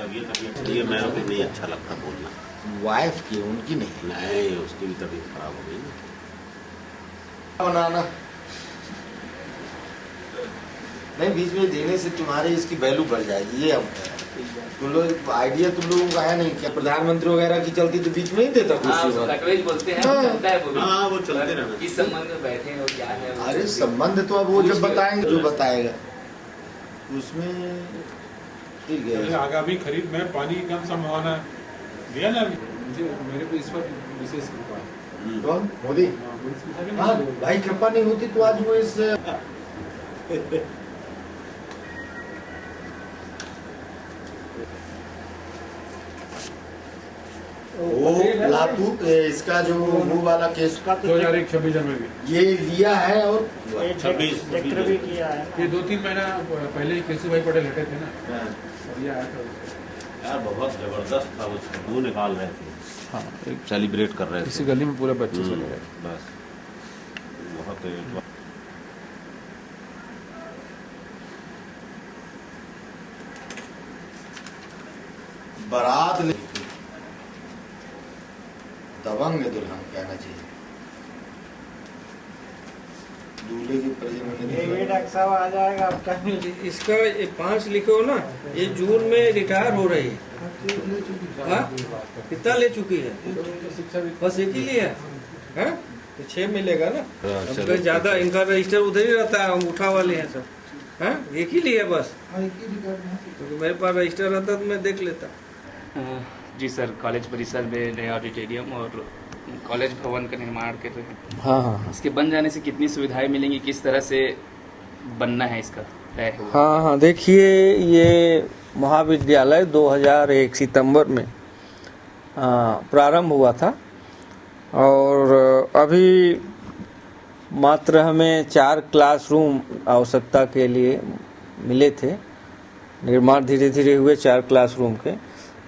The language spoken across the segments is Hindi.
तबीयत ये मेरे को नहीं अच्छा लगता बोलना। वाइफ की, उनकी नहीं, उसकी भी तबीयत खराब हो गई ना। बनाना नहीं, बीच में देने से तुम्हारी इसकी वैल्यू बढ़ जाएगी। ये हम तुम लोग आइडिया तुम लोगों का है नहीं क्या? प्रधानमंत्री वगैरह की चलती तो बीच में ही देता कुर्सी बोलते हैं। वो चलते रहना। किस संबंध में बैठे हो, क्या है? अरे संबंध तो अब वो जब बताएंगे जो बताएगा उसमें ठीक है। आगामी खरीद में पानी की कम संभावना दिया ना मुझे, मेरे को इस पर विशेष कृपा है। कौन? मोदी? हाँ भाई, कृपा नहीं होती तो आज वो इस वो लातू इसका जो वो वाला केस 2001-26 जनवरी ये लिया है और 26 भी किया है। ये 2-3 महीना पहले ही केशव भाई पटेल हटे थे ना, और ये आया था यार बहुत जबरदस्त था। वो मुँह निकाल रहे थे। हाँ, एक सेलिब्रेट कर रहे थे इसी गली में पूरे बच्चे चले गए। बस बहुत बारात दबंग दुल्हन कहना चाहिए। दूल्हे की डॉक्टर साहब आ जाएगा आपका। इसका 5 लिखे हो ना, ये जून में रिटायर हो रही है। हाँ, कितना ले चुकी है? बस एक ही लिया है, तो 6 मिलेगा ना। अब ज्यादा इनका रजिस्टर उधर ही रहता है, अंगूठा वाले हैं सब। हाँ, एक ही लिया बस। तो मेरे पास रजिस्टर रहता तो मैं देख लेता। जी सर, कॉलेज परिसर में नया ऑडिटोरियम और कॉलेज भवन का निर्माण कर रहे हैं। हाँ। इसके बन जाने से कितनी सुविधाएं मिलेंगी, किस तरह से बनना है इसका तय हुआ? हाँ, देखिए ये महाविद्यालय 2001 सितंबर में प्रारंभ हुआ था और अभी मात्र हमें 4 क्लासरूम आवश्यकता के लिए मिले थे। निर्माण धीरे धीरे हुए 4 क्लासरूम के।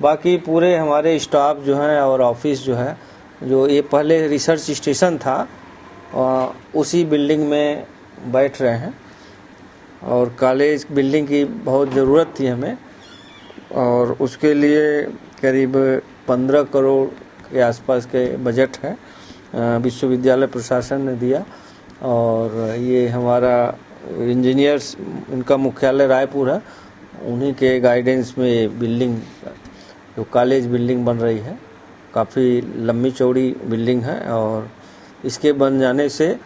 बाकी पूरे हमारे स्टाफ जो हैं और ऑफिस जो है, जो ये पहले रिसर्च स्टेशन था उसी बिल्डिंग में बैठ रहे हैं। और कॉलेज बिल्डिंग की बहुत ज़रूरत थी हमें, और उसके लिए करीब 15 करोड़ के आसपास के बजट है, विश्वविद्यालय प्रशासन ने दिया। और ये हमारा इंजीनियर्स, इनका मुख्यालय रायपुर है, उन्हीं के गाइडेंस में ये बिल्डिंग, जो कॉलेज बिल्डिंग बन रही है, काफ़ी लंबी चौड़ी बिल्डिंग है। और इसके बन जाने से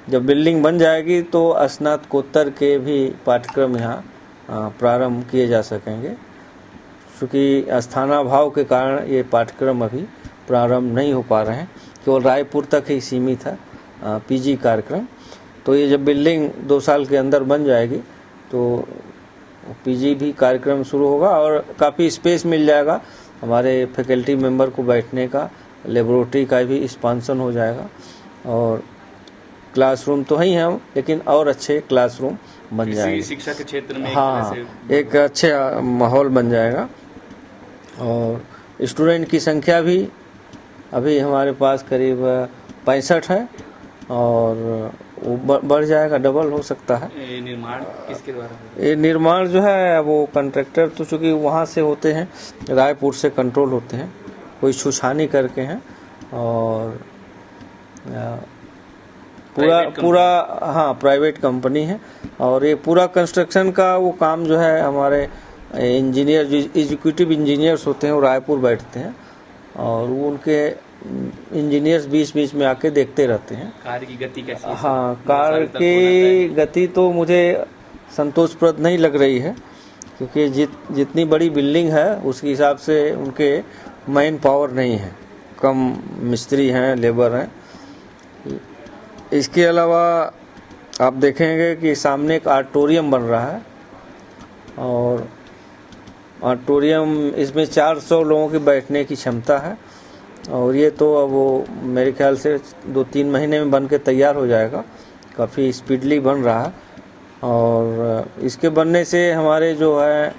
जब बिल्डिंग बन जाएगी तो स्नातकोत्तर के भी पाठ्यक्रम यहाँ प्रारंभ किए जा सकेंगे। क्योंकि स्थानाभाव के कारण ये पाठ्यक्रम अभी प्रारंभ नहीं हो पा रहे हैं, केवल रायपुर तक ही सीमित है पीजी कार्यक्रम। तो ये जब बिल्डिंग 2 साल के अंदर बन जाएगी तो पीजी भी कार्यक्रम शुरू होगा और काफ़ी स्पेस मिल जाएगा हमारे फैकल्टी मेंबर को बैठने का, लेबोरेटरी का भी एक्सपांशन हो जाएगा। और क्लासरूम तो ही हैं, लेकिन और अच्छे क्लासरूम बन जाएंगे। शिक्षा के क्षेत्र में हाँ, एक अच्छा माहौल बन जाएगा। और स्टूडेंट की संख्या भी अभी हमारे पास करीब 65 है और वो बढ़ जाएगा, डबल हो सकता है। निर्माण किसके द्वारा? ये निर्माण जो है वो कॉन्ट्रैक्टर तो चूँकि वहाँ से होते हैं, रायपुर से कंट्रोल होते हैं, कोई छुछानी करके हैं। और पूरा हाँ, प्राइवेट कंपनी है। और ये पूरा कंस्ट्रक्शन का वो काम जो है हमारे इंजीनियर, जो एग्जीक्यूटिव इंजीनियर्स होते हैं, वो रायपुर बैठते हैं और वो उनके इंजीनियर्स बीच में आके देखते रहते हैं। कार्य की गति कैसी है? हाँ, कार्य की गति तो मुझे संतोषप्रद नहीं लग रही है, क्योंकि जितनी बड़ी बिल्डिंग है उसके हिसाब से उनके मैन पावर नहीं है, कम मिस्त्री हैं, लेबर हैं। इसके अलावा आप देखेंगे कि सामने एक ऑडिटोरियम बन रहा है और ऑडिटोरियम, इसमें 400 लोगों की बैठने की क्षमता है। और ये तो अब वो मेरे ख्याल से 2-3 महीने में बन के तैयार हो जाएगा, काफ़ी स्पीडली बन रहा है। और इसके बनने से हमारे जो है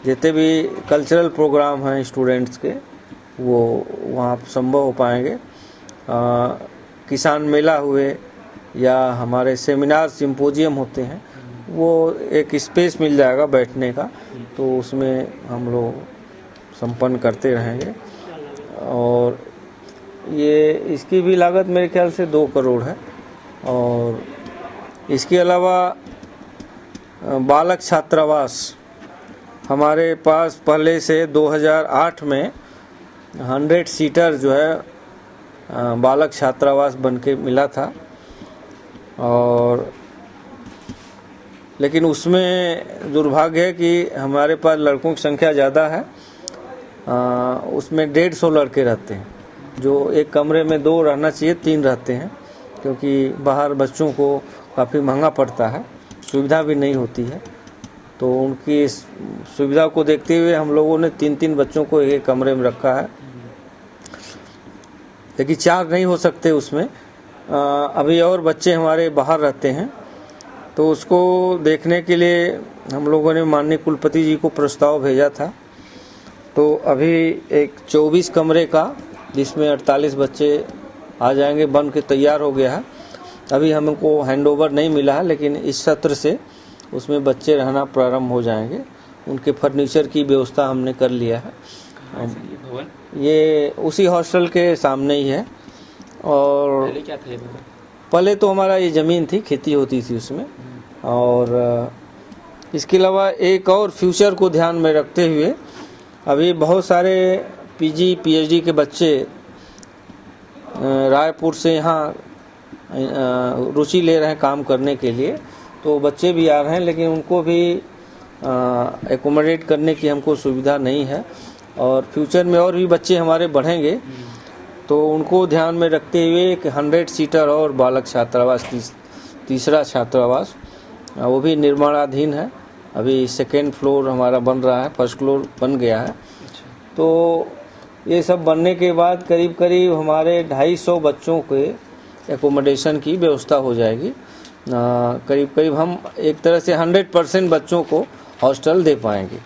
जितने भी कल्चरल प्रोग्राम हैं स्टूडेंट्स के, वो वहाँ संभव हो पाएंगे। किसान मेला हुए या हमारे सेमिनार सिम्पोजियम होते हैं, वो एक स्पेस मिल जाएगा बैठने का, तो उसमें हम लोग संपन्न करते रहेंगे। और ये इसकी भी लागत मेरे ख्याल से 2 करोड़ है। और इसके अलावा बालक छात्रावास हमारे पास पहले से 2008 में 100 सीटर जो है बालक छात्रावास बन के मिला था, और लेकिन उसमें दुर्भाग्य है कि हमारे पास लड़कों की संख्या ज़्यादा है। उसमें 150 लड़के रहते हैं, जो एक कमरे में 2 रहना चाहिए, 3 रहते हैं, क्योंकि बाहर बच्चों को काफ़ी महंगा पड़ता है, सुविधा भी नहीं होती है। तो उनकी इस सुविधा को देखते हुए हम लोगों ने 3-3 बच्चों को एक कमरे में रखा है, लेकिन 4 नहीं हो सकते उसमें। अभी और बच्चे हमारे बाहर रहते हैं, तो उसको देखने के लिए हम लोगों ने माननीय कुलपति जी को प्रस्ताव भेजा था। तो अभी एक 24 कमरे का, जिसमें 48 बच्चे आ जाएंगे, बन के तैयार हो गया है। अभी हमको हैंडओवर नहीं मिला है, लेकिन इस सत्र से उसमें बच्चे रहना प्रारंभ हो जाएंगे। उनके फर्नीचर की व्यवस्था हमने कर लिया है। ये उसी हॉस्टल के सामने ही है। और पहले क्या था ये भवन? पहले तो हमारा ये ज़मीन थी, खेती होती थी उसमें। और इसके अलावा एक और फ्यूचर को ध्यान में रखते हुए अभी बहुत सारे पीजी पीएचडी के बच्चे रायपुर से यहाँ रुचि ले रहे हैं काम करने के लिए। तो बच्चे भी आ रहे हैं, लेकिन उनको भी एकोमोडेट करने की हमको सुविधा नहीं है। और फ्यूचर में और भी बच्चे हमारे बढ़ेंगे, तो उनको ध्यान में रखते हुए एक 100 सीटर और बालक छात्रावास, तीसरा छात्रावास, वो भी निर्माणाधीन है। अभी 2nd फ्लोर हमारा बन रहा है, 1st फ्लोर बन गया है। तो ये सब बनने के बाद करीब करीब हमारे 250 बच्चों के एकोमोडेशन की व्यवस्था हो जाएगी। करीब करीब हम एक तरह से 100% बच्चों को हॉस्टल दे पाएंगे।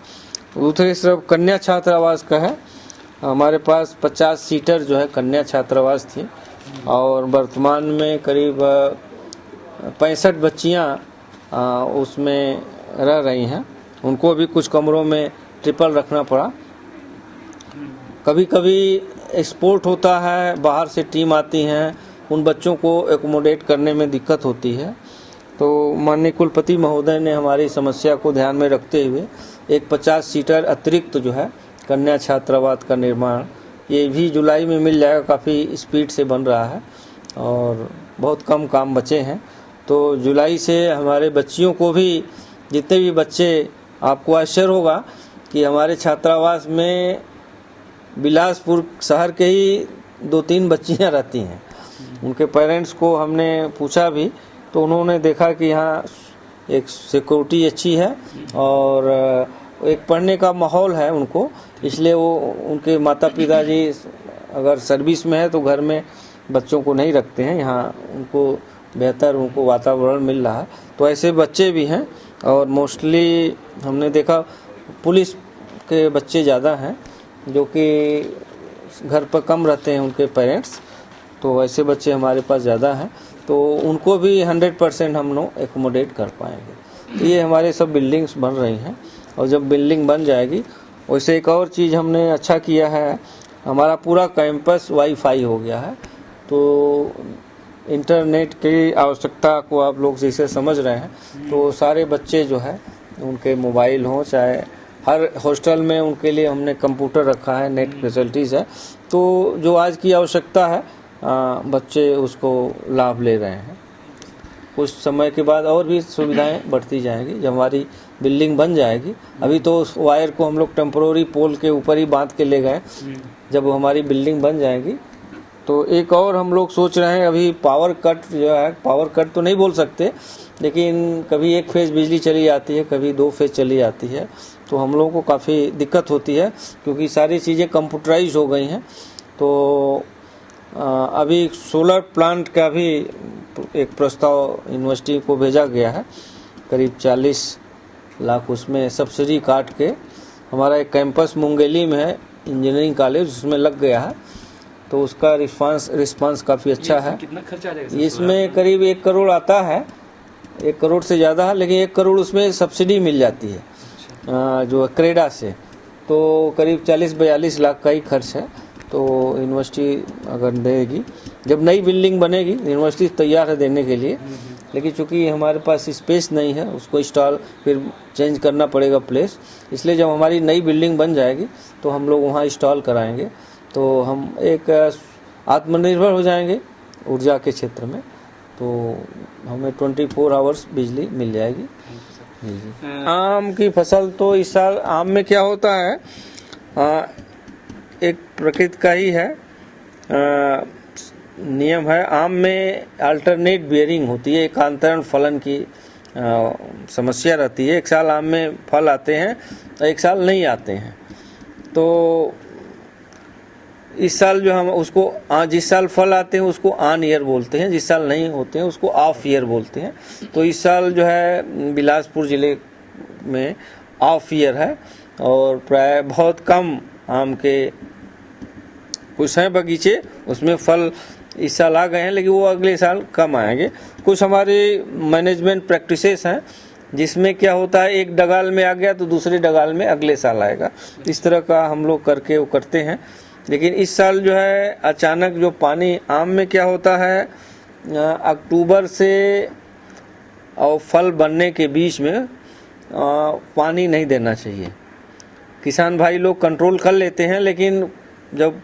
दूसरी तरफ कन्या छात्रावास का है, हमारे पास 50 सीटर जो है कन्या छात्रावास थी, और वर्तमान में करीब 65 बच्चियां उसमें रह रही हैं। उनको भी कुछ कमरों में ट्रिपल रखना पड़ा। कभी कभी एक्सपोर्ट होता है, बाहर से टीम आती हैं, उन बच्चों को एकोमोडेट करने में दिक्कत होती है। तो माननीय कुलपति महोदय ने हमारी समस्या को ध्यान में रखते हुए एक 50 सीटर अतिरिक्त जो है कन्या छात्रावास का निर्माण, ये भी जुलाई में मिल जाएगा। काफ़ी स्पीड से बन रहा है और बहुत कम काम बचे हैं। तो जुलाई से हमारे बच्चियों को भी, जितने भी बच्चे, आपको आश्चर्य होगा कि हमारे छात्रावास में बिलासपुर शहर के ही 2-3 बच्चियां रहती हैं। उनके पेरेंट्स को हमने पूछा भी, तो उन्होंने देखा कि यहाँ एक सिक्योरिटी अच्छी है और एक पढ़ने का माहौल है उनको, इसलिए वो उनके माता पिता जी अगर सर्विस में है तो घर में बच्चों को नहीं रखते हैं। यहाँ उनको बेहतर उनको वातावरण मिल रहा है। तो ऐसे बच्चे भी हैं, और मोस्टली हमने देखा पुलिस के बच्चे ज़्यादा हैं, जो कि घर पर कम रहते हैं उनके पेरेंट्स। तो ऐसे बच्चे हमारे पास ज़्यादा हैं, तो उनको भी 100% हम लोग एकोमोडेट कर पाएंगे। तो ये हमारे सब बिल्डिंग्स बन रही हैं, और जब बिल्डिंग बन जाएगी, वैसे एक और चीज़ हमने अच्छा किया है, हमारा पूरा कैंपस वाईफाई हो गया है। तो इंटरनेट की आवश्यकता को आप लोग जैसे समझ रहे हैं, तो सारे बच्चे जो है उनके मोबाइल हों, चाहे हर हॉस्टल में उनके लिए हमने कंप्यूटर रखा है, नेट फैसिलिटीज़ है। तो जो आज की आवश्यकता है बच्चे उसको लाभ ले रहे हैं। कुछ समय के बाद और भी सुविधाएं बढ़ती जाएंगी जब हमारी बिल्डिंग बन जाएगी। अभी तो उस वायर को हम लोग टेम्पोररी पोल के ऊपर ही बांध के ले गए। जब हमारी बिल्डिंग बन जाएगी तो एक और हम लोग सोच रहे हैं, अभी पावर कट जो है, पावर कट तो नहीं बोल सकते, लेकिन कभी एक फेज बिजली चली जाती है, कभी 2 फेज चली जाती है, तो हम लोगों को काफ़ी दिक्कत होती है, क्योंकि सारी चीज़ें कंप्यूटराइज हो गई हैं। तो अभी सोलर प्लांट का भी एक प्रस्ताव यूनिवर्सिटी को भेजा गया है, करीब 40 लाख उसमें सब्सिडी काट के। हमारा एक कैंपस मुंगेली में है, इंजीनियरिंग कॉलेज, उसमें लग गया है, तो उसका रिस्पांस काफ़ी अच्छा है। कितना खर्चा आ जाएगा? इसमें करीब 1 करोड़ आता है, 1 करोड़ से ज़्यादा है, लेकिन 1 करोड़ उसमें सब्सिडी मिल जाती है जो क्रेडा से, तो करीब 40-42 लाख का ही खर्च है। तो यूनिवर्सिटी अगर देगी, जब नई बिल्डिंग बनेगी यूनिवर्सिटी तैयार है देने के लिए, लेकिन चूंकि हमारे पास स्पेस नहीं है, उसको इंस्टॉल फिर चेंज करना पड़ेगा प्लेस, इसलिए जब हमारी नई बिल्डिंग बन जाएगी तो हम लोग वहाँ इंस्टॉल कराएंगे, तो हम एक आत्मनिर्भर हो जाएंगे ऊर्जा के क्षेत्र में, तो हमें 24 आवर्स बिजली मिल जाएगी। जी। आम की फसल तो इस साल आम में क्या होता है, एक प्रकृति का ही है नियम है, आम में अल्टरनेट बियरिंग होती है, एकांतरण फलन की समस्या रहती है। एक साल आम में फल आते हैं, एक साल नहीं आते हैं। तो इस साल जो हम उसको जिस साल फल आते हैं उसको ऑन ईयर बोलते हैं, जिस साल नहीं होते हैं उसको ऑफ ईयर बोलते हैं। तो इस साल जो है बिलासपुर ज़िले में ऑफ ईयर है, और प्राय बहुत कम आम के कुछ हैं बगीचे, उसमें फल इस साल आ गए हैं, लेकिन वो अगले साल कम आएंगे। कुछ हमारे मैनेजमेंट प्रैक्टिसेस हैं जिसमें क्या होता है, एक डगाल में आ गया तो दूसरे डगाल में अगले साल आएगा, इस तरह का हम लोग करके वो करते हैं। लेकिन इस साल जो है अचानक जो पानी आम में क्या होता है, अक्टूबर से और फल बनने के बीच में पानी नहीं देना चाहिए। किसान भाई लोग कंट्रोल कर लेते हैं, लेकिन जब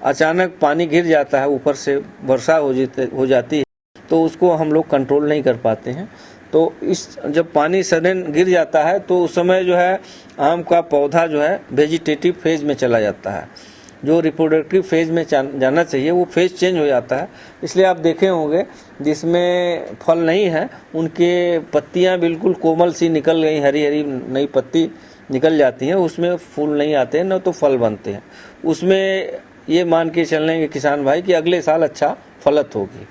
अचानक पानी गिर जाता है, ऊपर से वर्षा हो जाती है, तो उसको हम लोग कंट्रोल नहीं कर पाते हैं। तो इस जब पानी सडन गिर जाता है तो उस समय जो है आम का पौधा जो है वेजिटेटिव फेज में चला जाता है, जो रिप्रोडक्टिव फेज में जाना चाहिए वो फेज चेंज हो जाता है। इसलिए आप देखे होंगे जिसमें फल नहीं है उनके पत्तियां बिल्कुल कोमल सी निकल गई, हरी हरी नई पत्ती निकल जाती हैं, उसमें फूल नहीं आते हैं, न तो फल बनते हैं। उसमें ये मान के चलने के किसान भाई कि अगले साल अच्छा फलत होगी।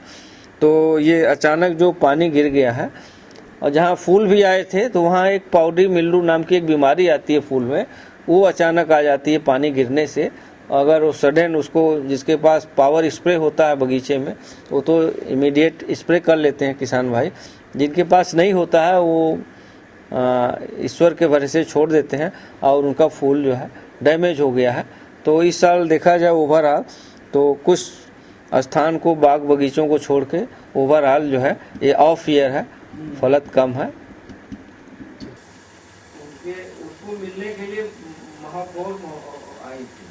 तो ये अचानक जो पानी गिर गया है, और जहाँ फूल भी आए थे तो वहाँ एक पाउडरी मिल्ड्यू नाम की एक बीमारी आती है फूल में, वो अचानक आ जाती है पानी गिरने से। अगर वो सडन उसको, जिसके पास पावर स्प्रे होता है बगीचे में, वो तो इमीडिएट स्प्रे कर लेते हैं किसान भाई। जिनके पास नहीं होता है वो ईश्वर के भरोसे छोड़ देते हैं, और उनका फूल जो है डैमेज हो गया है। तो इस साल देखा जाए ओवरऑल तो कुछ स्थान को, बाग बगीचों को छोड़ के ओवरऑल जो है ये ऑफ ईयर है, फलत कम है। उसको मिलने के लिए महापौर आई थी,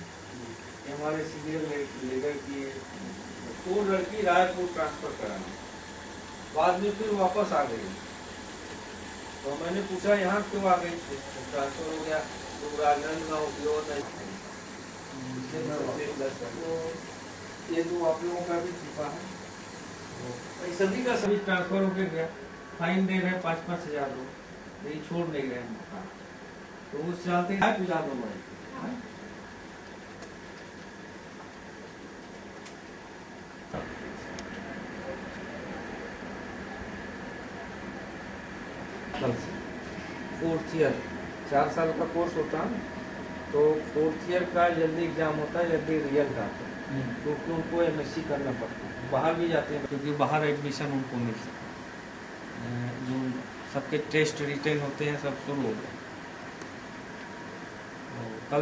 हमारे सीनियर लीडर की, तो लड़की रायपुर ट्रांसफर कराना, बाद में फिर वापस आ गई। तो मैंने पूछा यहाँ क्यों आ गई, ट्रांसफर हो गया तो राजधानी में उपयोग नहीं। ये तो आप लोगों का भी छिपा है, सभी का सभी ट्रांसफर होके गया, फाइन दे रहे 5-5 हज़ार लोग, यही छोड़ नहीं रहे हैं। तो उस चलते पूजा फोर्थ ईयर 4 साल का कोर्स होता है, तो 4th ईयर का जल्दी एग्जाम होता है, जल्दी रिजल्ट आता है, क्योंकि उनको MSc करना पड़ता है, बाहर भी जाते हैं क्योंकि बाहर एडमिशन उनको मिल सकता है। जो सबके टेस्ट रिटेन होते हैं सब शुरू हो गए कल